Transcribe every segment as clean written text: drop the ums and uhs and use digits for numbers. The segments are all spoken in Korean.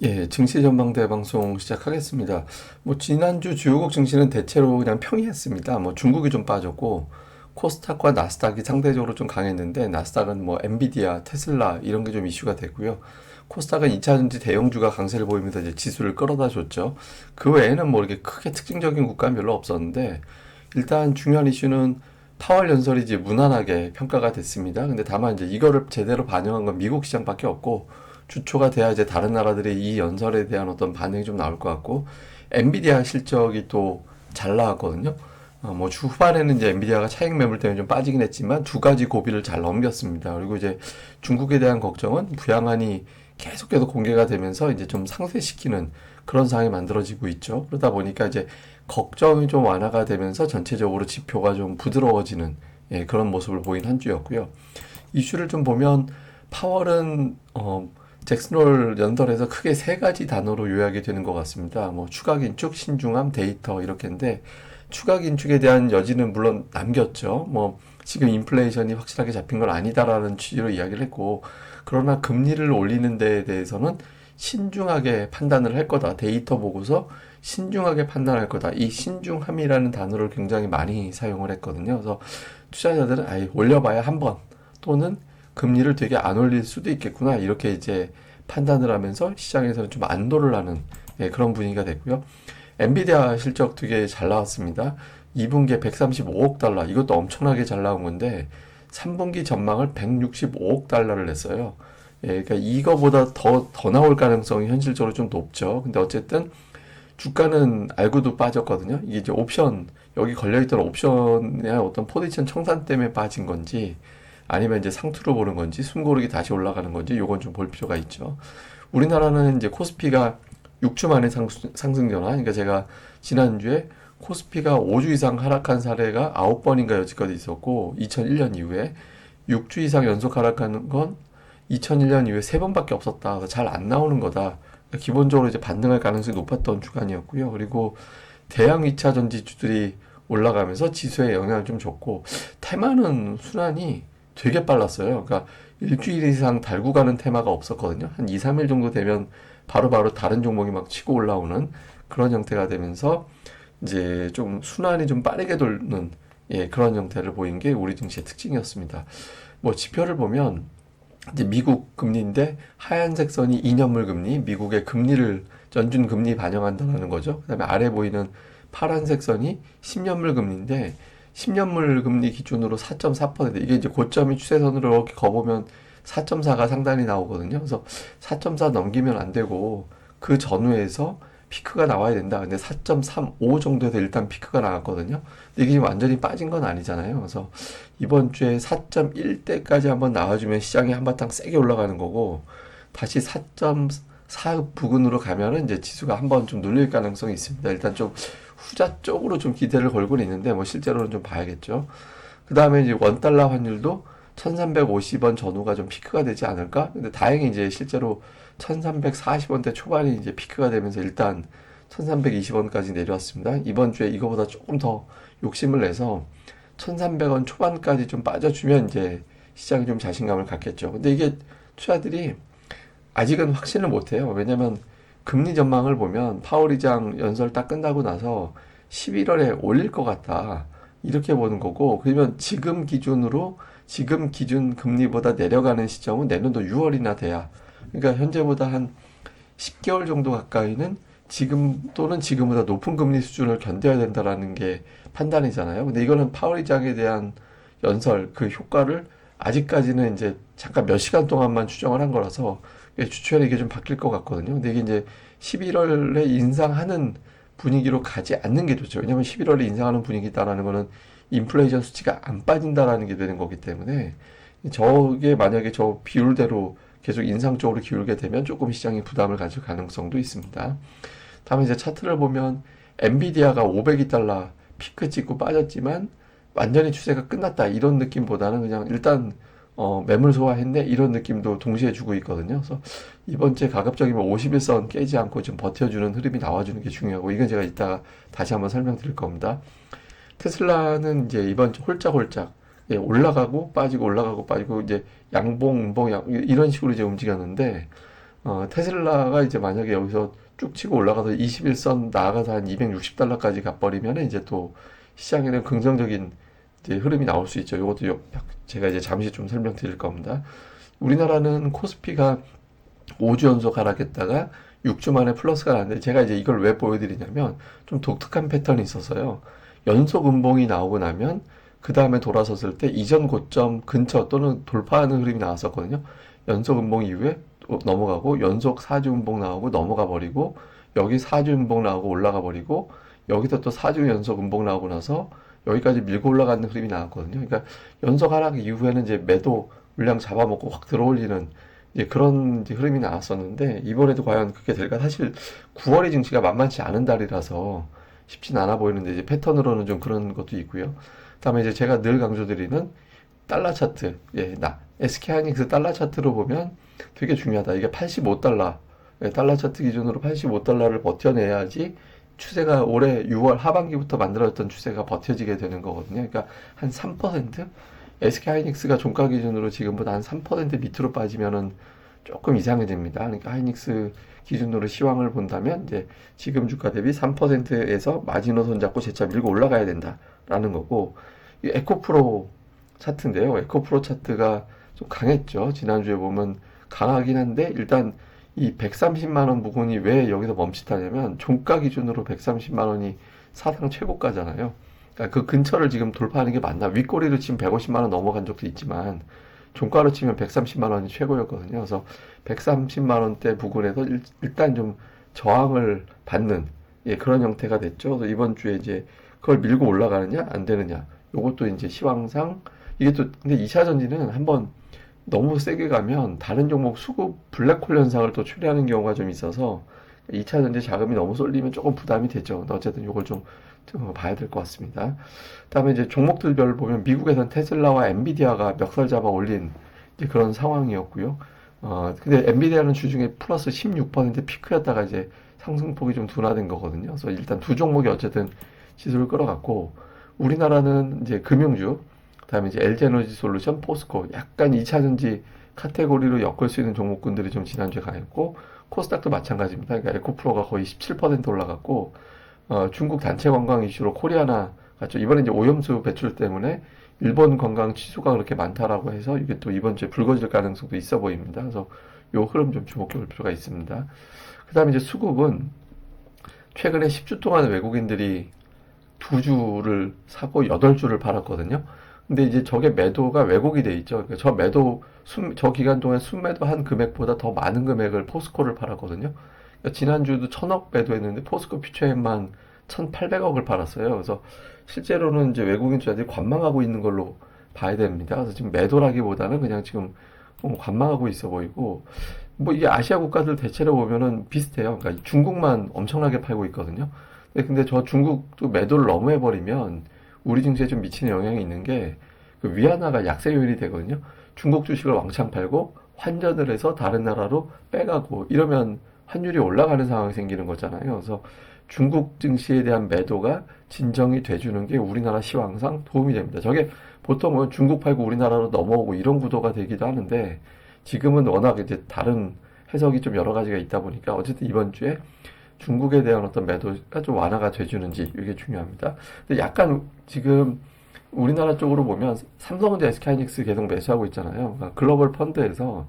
예, 증시 전망대 방송 시작하겠습니다. 지난주 주요국 증시는 대체로 그냥 평이했습니다. 중국이 좀 빠졌고, 코스닥과 나스닥이 상대적으로 좀 강했는데, 나스닥은 엔비디아, 테슬라 이런 게 좀 이슈가 됐고요. 코스닥은 2차전지 대형주가 강세를 보이면서 이제 지수를 끌어다 줬죠. 그 외에는 이렇게 크게 특징적인 국가는 별로 없었는데, 일단 중요한 이슈는 파월 연설이 이제 무난하게 평가가 됐습니다. 근데 다만 이제 이거를 제대로 반영한 건 미국 시장밖에 없고, 주초가 돼야 이제 다른 나라들의 이 연설에 대한 어떤 반응이 좀 나올 것 같고, 엔비디아 실적이 또 잘 나왔거든요. 주 후반에는 이제 엔비디아가 차익 매물 때문에 좀 빠지긴 했지만 두 가지 고비를 잘 넘겼습니다. 그리고 이제 중국에 대한 걱정은 부양안이 계속해서 공개가 되면서 이제 좀 상쇄시키는 그런 상황이 만들어지고 있죠. 그러다 보니까 이제 걱정이 좀 완화가 되면서 전체적으로 지표가 좀 부드러워지는, 예, 그런 모습을 보인 한 주였고요. 이슈를 좀 보면 파월은 잭슨홀 연설에서 크게 세 가지 단어로 요약이 되는 것 같습니다. 추가 긴축, 신중함, 데이터 이렇게인데, 추가 긴축에 대한 여지는 물론 남겼죠. 지금 인플레이션이 확실하게 잡힌 건 아니다라는 취지로 이야기를 했고, 그러나 금리를 올리는 데에 대해서는 신중하게 판단을 할 거다. 데이터 보고서 신중하게 판단할 거다. 이 신중함이라는 단어를 굉장히 많이 사용을 했거든요. 그래서 투자자들은 아예 올려봐야 한 번, 또는 금리를 되게 안 올릴 수도 있겠구나, 이렇게 이제 판단을 하면서 시장에서는 좀 안도를 하는, 예, 그런 분위기가 됐고요. 엔비디아 실적 되게 잘 나왔습니다. 2분기에 135억 달러, 이것도 엄청나게 잘 나온 건데 3분기 전망을 165억 달러를 냈어요. 예, 그러니까 이거보다 더 나올 가능성이 현실적으로 좀 높죠. 근데 어쨌든 주가는 알고도 빠졌거든요. 이게 이제 옵션, 여기 걸려있던 옵션의 어떤 포지션 청산 때문에 빠진 건지, 아니면 이제 상투로 보는 건지, 숨고르기 다시 올라가는 건지, 요건 좀 볼 필요가 있죠. 우리나라는 이제 코스피가 6주 만에 상승 전환, 그러니까 제가 지난주에 코스피가 5주 이상 하락한 사례가 9번인가 여지껏 있었고, 2001년 이후에 6주 이상 연속 하락하는 건 2001년 이후에 3번밖에 없었다. 잘 안 나오는 거다. 기본적으로 이제 반등할 가능성이 높았던 주간이었고요. 그리고 대형 2차 전지주들이 올라가면서 지수에 영향을 좀 줬고, 테마는 순환이 되게 빨랐어요. 그러니까 일주일 이상 달고 가는 테마가 없었거든요. 한 2, 3일 정도 되면 바로바로 다른 종목이 막 치고 올라오는 그런 형태가 되면서 이제 좀 순환이 좀 빠르게 도는, 예, 그런 형태를 보인 게 우리 증시의 특징이었습니다. 지표를 보면 이제 미국 금리인데 하얀색 선이 2년물 금리, 미국의 금리를 연준 금리 반영한다는 거죠. 그다음에 아래 보이는 파란색 선이 10년물 금리인데 10년물 금리 기준으로 4.4%, 이게 이제 고점이 추세선으로 이렇게 거보면 4.4가 상단이 나오거든요. 그래서 4.4 넘기면 안 되고 그 전후에서 피크가 나와야 된다. 근데 4.35 정도에서 일단 피크가 나왔거든요. 근데 이게 지금 완전히 빠진 건 아니잖아요. 그래서 이번 주에 4.1대까지 한번 나와주면 시장이 한바탕 세게 올라가는 거고, 다시 4.4 부근으로 가면은 이제 지수가 한번 좀 눌릴 가능성이 있습니다. 일단 좀 후자 쪽으로 좀 기대를 걸고는 있는데 실제로는 좀 봐야겠죠. 그 다음에 이제 원달러 환율도 1350원 전후가 좀 피크가 되지 않을까? 근데 다행히 이제 실제로 1340원대 초반이 이제 피크가 되면서 일단 1320원까지 내려왔습니다. 이번 주에 이거보다 조금 더 욕심을 내서 1300원 초반까지 좀 빠져주면 이제 시장이 좀 자신감을 갖겠죠. 근데 이게 투자들이 아직은 확신을 못해요. 왜냐면 금리 전망을 보면 파월 의장 연설 딱 끝나고 나서 11월에 올릴 것 같다, 이렇게 보는 거고, 그러면 지금 기준 금리보다 내려가는 시점은 내년도 6월이나 돼야, 그러니까 현재보다 한 10개월 정도 가까이는 지금 또는 지금보다 높은 금리 수준을 견뎌야 된다라는 게 판단이잖아요. 근데 이거는 파월 의장에 대한 연설 그 효과를 아직까지는 이제 잠깐 몇 시간 동안만 추정을 한 거라서 주초에 이게 좀 바뀔 것 같거든요. 근데 이게 이제 11월에 인상하는 분위기로 가지 않는 게 좋죠. 왜냐하면 11월에 인상하는 분위기다라는 거는 인플레이션 수치가 안 빠진다라는 게 되는 거기 때문에, 저게 만약에 저 비율대로 계속 인상 쪽으로 기울게 되면 조금 시장이 부담을 가질 가능성도 있습니다. 다음에 이제 차트를 보면 엔비디아가 502달러 피크 찍고 빠졌지만 완전히 추세가 끝났다, 이런 느낌보다는 그냥 일단 매물 소화했네, 이런 느낌도 동시에 주고 있거든요. 그래서 이번 주에 가급적이면 51선 깨지 않고 좀 버텨주는 흐름이 나와주는 게 중요하고, 이건 제가 이따가 다시 한번 설명드릴 겁니다. 테슬라는 이제 이번 주 홀짝홀짝, 예, 올라가고 빠지고 올라가고 빠지고 이제 양봉, 음봉, 이런 식으로 이제 움직였는데, 테슬라가 이제 만약에 여기서 쭉 치고 올라가서 21선 나아가서 한 260달러까지 가버리면 이제 또 시장에는 긍정적인 이제 흐름이 나올 수 있죠. 이것도 제가 이제 잠시 좀 설명드릴 겁니다. 우리나라는 코스피가 5주 연속 하락했다가 6주 만에 플러스가 났는데 제가 이제 이걸 왜 보여드리냐면 좀 독특한 패턴이 있어서요. 연속 음봉이 나오고 나면 그 다음에 돌아섰을 때 이전 고점 근처 또는 돌파하는 흐름이 나왔었거든요. 연속 음봉 이후에 넘어가고 연속 4주 음봉 나오고 넘어가 버리고 여기 4주 음봉 나오고 올라가 버리고 여기서 또 4주 연속 음봉 나오고 나서 여기까지 밀고 올라가는 흐름이 나왔거든요. 그러니까 연속 하락 이후에는 이제 매도 물량 잡아먹고 확 들어올리는 이제 그런 이제 흐름이 나왔었는데 이번에도 과연 그렇게 될까? 사실 9월의 증시가 만만치 않은 달이라서 쉽진 않아 보이는데 이제 패턴으로는 좀 그런 것도 있고요. 그다음에 이제 제가 늘 강조드리는 달러 차트, SK하이닉스 달러 차트로 보면 되게 중요하다. 이게 85달러, 달러 차트 기준으로 85달러를 버텨내야지 추세가 올해 6월 하반기부터 만들어졌던 추세가 버텨지게 되는 거거든요. 그러니까 한 3%? SK하이닉스가 종가 기준으로 지금보다 한 3% 밑으로 빠지면은 조금 이상해집니다. 그러니까 하이닉스 기준으로 시황을 본다면 이제 지금 주가 대비 3%에서 마지노선 잡고 재차 밀고 올라가야 된다라는 거고 이 에코프로 차트인데요. 에코프로 차트가 좀 강했죠. 지난주에 보면 강하긴 한데 일단 이 130만 원 부근이 왜 여기서 멈칫하냐면 종가 기준으로 130만 원이 사상 최고가잖아요. 그러니까 그 근처를 지금 돌파하는 게 맞나? 윗꼬리로 지금 150만 원 넘어간 적도 있지만 종가로 치면 130만 원이 최고였거든요. 그래서 130만 원대 부근에서 일단 좀 저항을 받는 그런 형태가 됐죠. 그래서 이번 주에 이제 그걸 밀고 올라가느냐 안 되느냐. 요것도 이제 시황상 이게 또 근데 2차 전지는 한번 너무 세게 가면 다른 종목 수급 블랙홀 현상을 또 초래하는 경우가 좀 있어서 2차 전지 자금이 너무 쏠리면 조금 부담이 되죠. 근데 어쨌든 이걸 좀 봐야 될 것 같습니다. 그다음에 이제 종목들별 보면 미국에선 테슬라와 엔비디아가 멱살 잡아 올린 이제 그런 상황이었고요. 근데 엔비디아는 주중에 플러스 16% 피크였다가 이제 상승폭이 좀 둔화된 거거든요. 그래서 일단 두 종목이 어쨌든 지수를 끌어갔고 우리나라는 이제 금융주, 그다음에 이제 LG에너지 솔루션, 포스코 약간 2차 전지 카테고리로 엮을 수 있는 종목군들이 좀 지난주에 강했고 코스닥도 마찬가지입니다. 그러니까 에코프로가 거의 17% 올라갔고 중국 단체 관광 이슈로 코리아나 갔죠. 이번에 이제 오염수 배출 때문에 일본 관광 취소가 그렇게 많다라고 해서 이게 또 이번 주에 불거질 가능성도 있어 보입니다. 그래서 요 흐름 좀 주목해 볼 필요가 있습니다. 그 다음에 이제 수급은 최근에 10주 동안 외국인들이 2주를 사고 8주를 팔았거든요. 근데 이제 저게 매도가 왜곡이 돼 있죠. 그러니까 저 기간 동안 순매도 한 금액보다 더 많은 금액을 포스코를 팔았거든요. 그러니까 지난주도 1000억 매도했는데 포스코 퓨처엠만 1800억을 팔았어요. 그래서 실제로는 이제 외국인 투자들이 관망하고 있는 걸로 봐야 됩니다. 그래서 지금 매도라기보다는 그냥 지금 관망하고 있어 보이고, 뭐 이게 아시아 국가들 대체로 보면은 비슷해요. 그러니까 중국만 엄청나게 팔고 있거든요. 근데 저 중국도 매도를 너무 해버리면 우리 증시에 좀 미치는 영향이 있는 게 그 위안화가 약세 요인이 되거든요. 중국 주식을 왕창 팔고 환전을 해서 다른 나라로 빼가고 이러면 환율이 올라가는 상황이 생기는 거잖아요. 그래서 중국 증시에 대한 매도가 진정이 돼주는 게 우리나라 시황상 도움이 됩니다. 저게 보통은 중국 팔고 우리나라로 넘어오고 이런 구도가 되기도 하는데 지금은 워낙 이제 다른 해석이 좀 여러 가지가 있다 보니까 어쨌든 이번 주에 중국에 대한 어떤 매도가 좀 완화가 돼주는지 이게 중요합니다. 근데 약간 지금 우리나라 쪽으로 보면 삼성전자, SK하이닉스 계속 매수하고 있잖아요. 그러니까 글로벌 펀드에서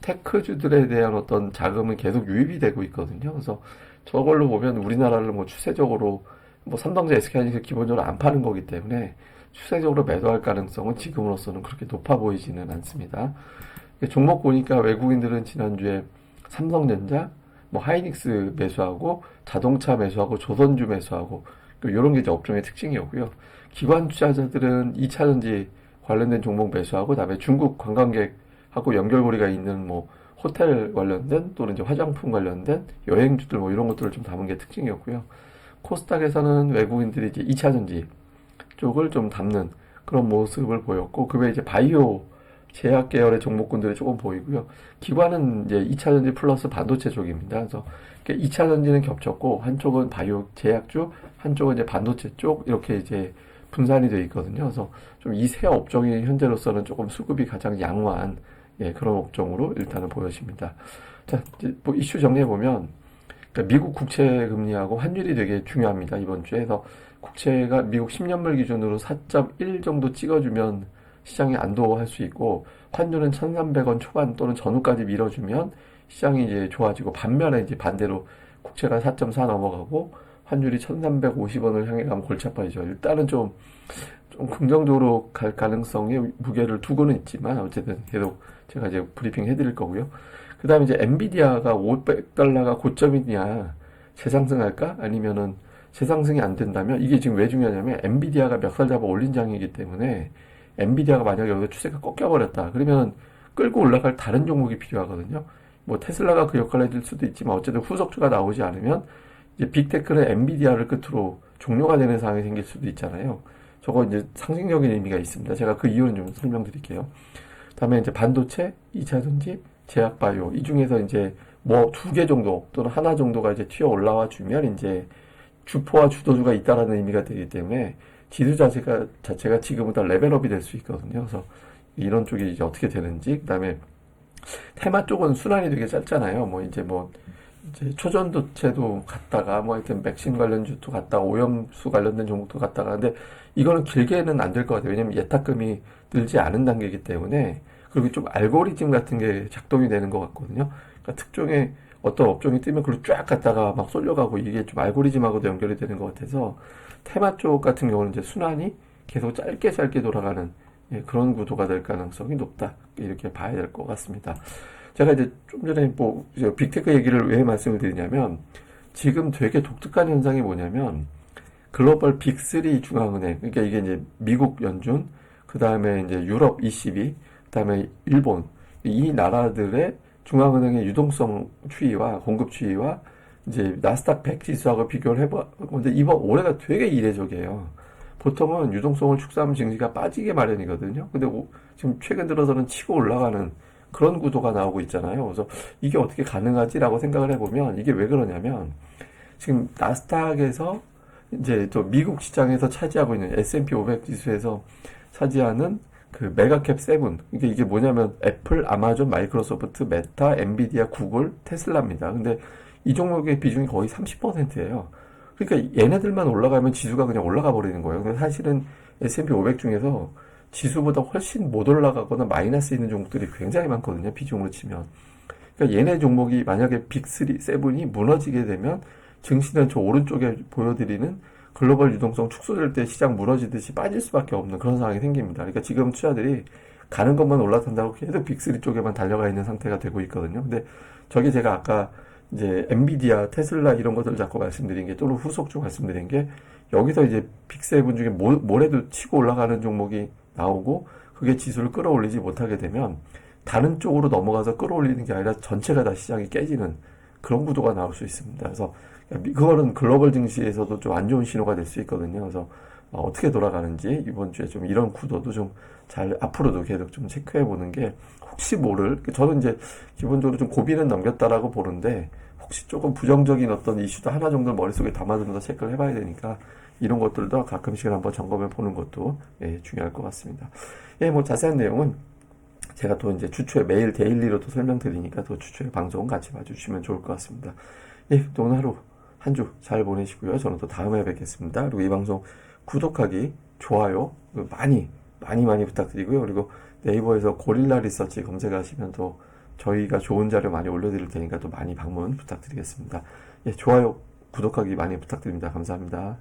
테크주들에 대한 어떤 자금은 계속 유입이 되고 있거든요. 그래서 저걸로 보면 우리나라를 뭐 추세적으로 뭐 삼성전자, SK하이닉스 기본적으로 안 파는 거기 때문에 추세적으로 매도할 가능성은 지금으로서는 그렇게 높아 보이지는 않습니다. 종목 보니까 외국인들은 지난주에 삼성전자, 뭐 하이닉스 매수하고 자동차 매수하고 조선주 매수하고 이런 게 이제 업종의 특징이었고요. 기관 투자자들은 2차 전지 관련된 종목 매수하고 그다음에 중국 관광객하고 연결고리가 있는 뭐 호텔 관련된 또는 이제 화장품 관련된 여행주들 뭐 이런 것들을 좀 담은 게 특징이었고요. 코스닥에서는 외국인들이 이제 2차 전지 쪽을 좀 담는 그런 모습을 보였고 그 외에 이제 바이오 제약 계열의 종목군들이 조금 보이고요. 기관은 이제 2차 전지 플러스 반도체 쪽입니다. 그래서 2차 전지는 겹쳤고 한쪽은 바이오 제약주, 한쪽은 이제 반도체 쪽 이렇게 이제 분산이 되어 있거든요. 그래서 좀 이 세 업종이 현재로서는 조금 수급이 가장 양호한 그런 업종으로 일단은 보여집니다. 자, 이제 뭐 이슈 정리해보면, 그러니까 미국 국채 금리하고 환율이 되게 중요합니다. 이번 주에. 그래서 국채가 미국 10년물 기준으로 4.1 정도 찍어주면 시장이 안도할 수 있고, 환율은 1,300원 초반 또는 전후까지 밀어주면 시장이 이제 좋아지고, 반면에 이제 반대로 국채가 4.4 넘어가고 환율이 1,350원을 향해 가면 골치 아파지죠. 일단은 좀 긍정적으로 갈 가능성에 무게를 두고는 있지만, 어쨌든 계속 제가 이제 브리핑 해드릴 거고요. 그 다음에 이제 엔비디아가 500달러가 고점이냐, 재상승할까? 아니면은 재상승이 안 된다면, 이게 지금 왜 중요하냐면, 엔비디아가 멱살 잡아 올린 장이기 때문에, 엔비디아가 만약에 여기서 추세가 꺾여버렸다. 그러면 끌고 올라갈 다른 종목이 필요하거든요. 뭐 테슬라가 그 역할을 해줄 수도 있지만, 어쨌든 후속주가 나오지 않으면, 이제 빅테크는 엔비디아를 끝으로 종료가 되는 상황이 생길 수도 있잖아요. 저거 이제 상징적인 의미가 있습니다. 제가 그 이유는 좀 설명드릴게요. 다음에 이제 반도체, 2차전지, 제약바이오, 이 중에서 이제 뭐 두 개 정도 또는 하나 정도가 이제 튀어 올라와 주면 이제 주포와 주도주가 있다라는 의미가 되기 때문에 지수 자체가 지금보다 레벨업이 될 수 있거든요. 그래서 이런 쪽이 이제 어떻게 되는지, 그 다음에 테마 쪽은 순환이 되게 짧잖아요. 이제 초전도체도 갔다가 뭐 하여튼 맥신 관련주도 갔다가 오염수 관련된 종목도 갔다가, 근데 이거는 길게는 안 될 것 같아요. 왜냐면 예탁금이 늘지 않은 단계이기 때문에. 그리고 좀 알고리즘 같은 게 작동이 되는 것 같거든요. 그러니까 특종의 어떤 업종이 뜨면 그걸로 쫙 갔다가 막 쏠려가고, 이게 좀 알고리즘하고도 연결이 되는 것 같아서 테마 쪽 같은 경우는 이제 순환이 계속 짧게 돌아가는, 예, 그런 구도가 될 가능성이 높다. 이렇게 봐야 될 것 같습니다. 제가 이제 좀 전에 뭐 이제 빅테크 얘기를 왜 말씀을 드리냐면, 지금 되게 독특한 현상이 뭐냐면, 글로벌 빅3 중앙은행, 그러니까 이게 이제 미국 연준, 그 다음에 이제 유럽 ECB, 그 다음에 일본, 이 나라들의 중앙은행의 유동성 추이와 공급 추이와 이제 나스닥 100 지수하고 비교를 해보는데, 이번 올해가 되게 이례적이에요. 보통은 유동성을 축소하면 증시가 빠지게 마련이거든요. 근데 지금 최근 들어서는 치고 올라가는 그런 구도가 나오고 있잖아요. 그래서 이게 어떻게 가능하지라고 생각을 해보면, 이게 왜 그러냐면, 지금 나스닥에서 이제 또 미국 시장에서 차지하고 있는 S&P 500 지수에서 차지하는 그 메가캡 7. 그러니까 이게 뭐냐면 애플, 아마존, 마이크로소프트, 메타, 엔비디아, 구글, 테슬라입니다. 근데 이 종목의 비중이 거의 30%예요. 그러니까 얘네들만 올라가면 지수가 그냥 올라가 버리는 거예요. 근데 사실은 S&P 500 중에서 지수보다 훨씬 못 올라가거나 마이너스 있는 종목들이 굉장히 많거든요. 비중으로 치면. 그러니까 얘네 종목이 만약에 빅3, 7이 무너지게 되면 증시는 저 오른쪽에 보여드리는 글로벌 유동성 축소될 때 시장 무너지듯이 빠질 수밖에 없는 그런 상황이 생깁니다. 그러니까 지금 투자들이 가는 것만 올라탄다고 계속 빅3 쪽에만 달려가 있는 상태가 되고 있거든요. 근데 저게 제가 아까 이제 엔비디아, 테슬라 이런 것들을 자꾸 말씀드린 게, 또는 후속주 말씀드린 게, 여기서 이제 빅7 중에 뭐래도 치고 올라가는 종목이 나오고 그게 지수를 끌어올리지 못하게 되면 다른 쪽으로 넘어가서 끌어올리는 게 아니라 전체가 다 시장이 깨지는 그런 구도가 나올 수 있습니다. 그래서 그거는 글로벌 증시에서도 좀 안 좋은 신호가 될 수 있거든요. 그래서 어떻게 돌아가는지 이번 주에 좀 이런 구도도 좀 잘 앞으로도 계속 좀 체크해 보는 게, 혹시 모를, 저는 이제 기본적으로 좀 고비는 넘겼다라고 보는데, 혹시 조금 부정적인 어떤 이슈도 하나 정도 머릿속에 담아두면서 체크를 해봐야 되니까, 이런 것들도 가끔씩 한번 점검해 보는 것도, 예, 중요할 것 같습니다. 예, 뭐 자세한 내용은 제가 또 이제 주초에 매일 데일리로도 설명드리니까 또 주초에 방송은 같이 봐주시면 좋을 것 같습니다. 예, 또 오늘 하루 한 주 잘 보내시고요. 저는 또 다음에 뵙겠습니다. 그리고 이 방송 구독하기, 좋아요 많이 부탁드리고요. 그리고 네이버에서 고릴라 리서치 검색하시면 또 저희가 좋은 자료 많이 올려드릴 테니까 또 많이 방문 부탁드리겠습니다. 예, 좋아요, 구독하기 많이 부탁드립니다. 감사합니다.